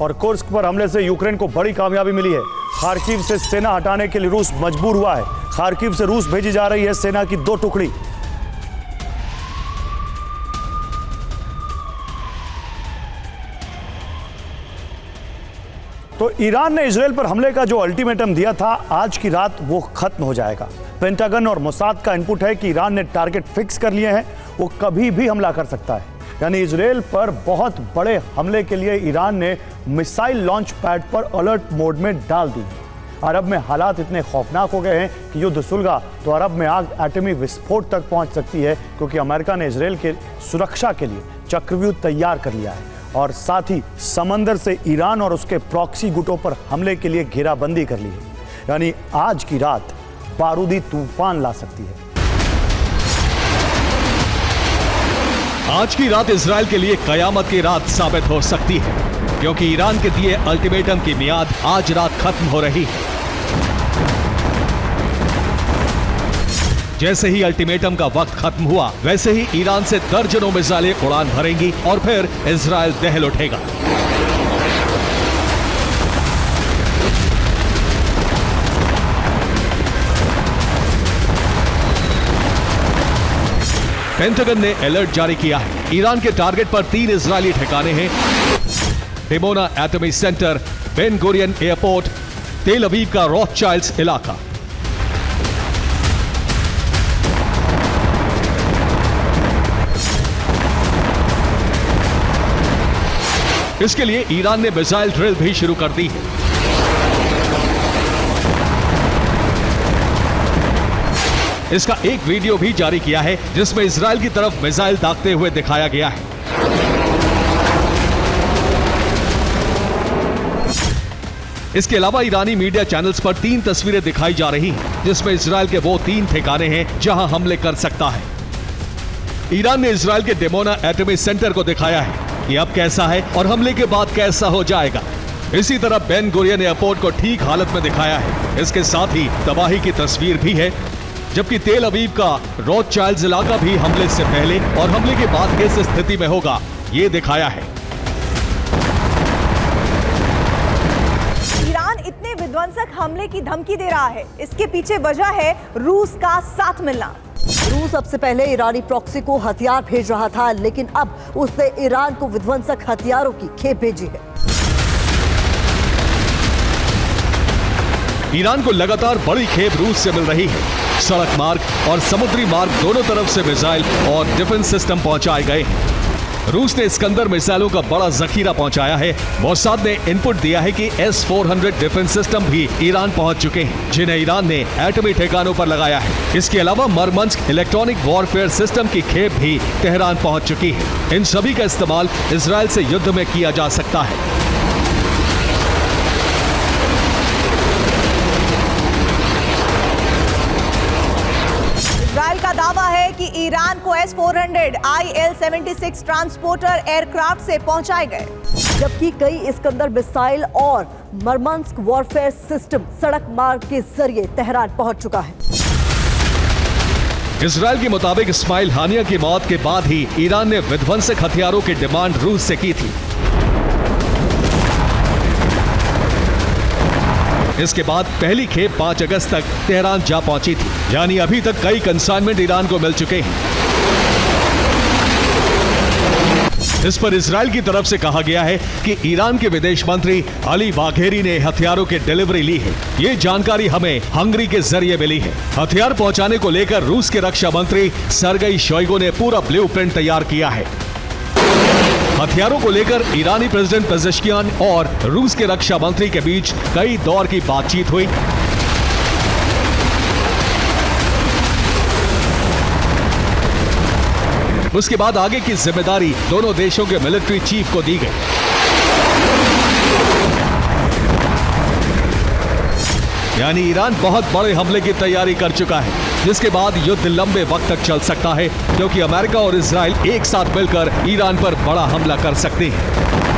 और कुर्स्क पर हमले से यूक्रेन को बड़ी कामयाबी मिली है। खार्किव से सेना हटाने के लिए रूस मजबूर हुआ है। खार्किव से रूस भेजी जा रही है सेना की 2 टुकड़ी। तो ईरान ने इजरायल पर हमले का जो अल्टीमेटम दिया था, आज की रात वो खत्म हो जाएगा। पेंटागन और मोसाद का इनपुट है कि ईरान ने टारगेट फिक्स कर लिए हैं, वो कभी भी हमला कर सकता है। यानी इजरायल पर बहुत बड़े हमले के लिए ईरान ने मिसाइल लॉन्च पैड पर अलर्ट मोड में डाल दी। अरब में हालात इतने खौफनाक हो गए हैं कि युद्ध सुलगा तो अरब में आग एटमी विस्फोट तक पहुंच सकती है, क्योंकि अमेरिका ने इजरायल के सुरक्षा के लिए चक्रव्यूह तैयार कर लिया है और साथ ही समंदर से ईरान और उसके प्रॉक्सी गुटों पर हमले के लिए घेराबंदी कर ली है। यानी आज की रात बारूदी तूफान ला सकती है। आज की रात इजरायल के लिए कयामत की रात साबित हो सकती है, क्योंकि ईरान के दिए अल्टीमेटम की मियाद आज रात खत्म हो रही है। जैसे ही अल्टीमेटम का वक्त खत्म हुआ, वैसे ही ईरान से दर्जनों मिसाइलें उड़ान भरेंगी और फिर इजरायल दहल उठेगा। पेंटागन ने अलर्ट जारी किया है। ईरान के टारगेट पर 3 इजरायली ठिकाने हैं। डिमोना एटमी centre, Ben Gurion airport, Tel Aviv का रॉथचाइल्ड्स इलाका। इसके लिए ईरान ने मिसाइल ड्रिल भी शुरू कर दी है। इसका एक वीडियो भी जारी किया है, जिसमें इजरायल की तरफ मिसाइल दागते हुए दिखाया गया है। इसके अलावा ईरानी मीडिया चैनल्स पर 3 तस्वीरें दिखाई जा रही हैं, जिसमें इजरायल के वो 3 ठिकाने हैं जहां हमले कर सकता है। ईरान ने इजरायल के डिमोना एटमी सेंटर को दिखाया है कि अब कैसा है और हमले के बाद कैसा हो जाएगा। इसी तरह बेन गुरियन एयरपोर्ट को ठीक हालत में दिखाया है। इसके साथ ही तबाही की तस्वीर भी है, जबकि तेल अवीव का रॉथचाइल्ड्स इलाका भी हमले से पहले और हमले के बाद किस स्थिति में होगा, ये दिखाया है। ईरान इतने विध्वंसक हमले की धमकी दे रहा है, इसके पीछे वजह है रूस का साथ मिलना। रूस सबसे पहले ईरानी प्रॉक्सी को हथियार भेज रहा था, लेकिन अब उसने ईरान को विध्वंसक हथियारों की खेप भेजी है। ईरान को लगातार बड़ी खेप रूस से मिल रही है। सड़क मार्ग और समुद्री मार्ग दोनों तरफ से मिसाइल और डिफेंस सिस्टम पहुंचाए गए हैं। रूस ने इस्कंदर मिसाइलों का बड़ा जखीरा पहुंचाया है। मोसाद ने इनपुट दिया है कि S-400 डिफेंस सिस्टम भी ईरान पहुंच चुके हैं, जिन्हें ईरान ने एटमी ठिकानों पर लगाया है। इसके अलावा मरमंस्क इलेक्ट्रॉनिक वॉरफेयर सिस्टम की खेप भी तेहरान पहुंच चुकी है। इन सभी का इस्तेमाल इजरायल से युद्ध में किया जा सकता है। इजरायल का दावा है कि ईरान को S-400 IL-76 ट्रांसपोर्टर एयरक्राफ्ट से पहुंचाए गए, जबकि कई इस्कंदर मिसाइल और मरमंस्क वॉरफेयर सिस्टम सड़क मार्ग के जरिए तेहरान पहुंच चुका है। इजरायल के मुताबिक इस्माइल हानिया की मौत के बाद ही ईरान ने विध्वंसक हथियारों की डिमांड रूस से की थी। इसके बाद पहली खेप 5 अगस्त तक तेहरान जा पहुंची थी। यानी अभी तक कई कंसाइनमेंट ईरान को मिल चुके हैं। इस पर इजरायल की तरफ से कहा गया है कि ईरान के विदेश मंत्री अली बाघेरी ने हथियारों की डिलीवरी ली है। ये जानकारी हमें हंगरी के जरिए मिली है। हथियार पहुंचाने को लेकर रूस के रक्षा मंत्री सर्गेई शोइगु ने पूरा ब्लूप्रिंट तैयार किया है। हथियारों को लेकर ईरानी प्रेसिडेंट पेजेश्कियान और रूस के रक्षा मंत्री के बीच कई दौर की बातचीत हुई। उसके बाद आगे की जिम्मेदारी दोनों देशों के मिलिट्री चीफ को दी गई। यानी ईरान बहुत बड़े हमले की तैयारी कर चुका है, जिसके बाद युद्ध लंबे वक्त तक चल सकता है, क्योंकि अमेरिका और इजराइल एक साथ मिलकर ईरान पर बड़ा हमला कर सकते हैं।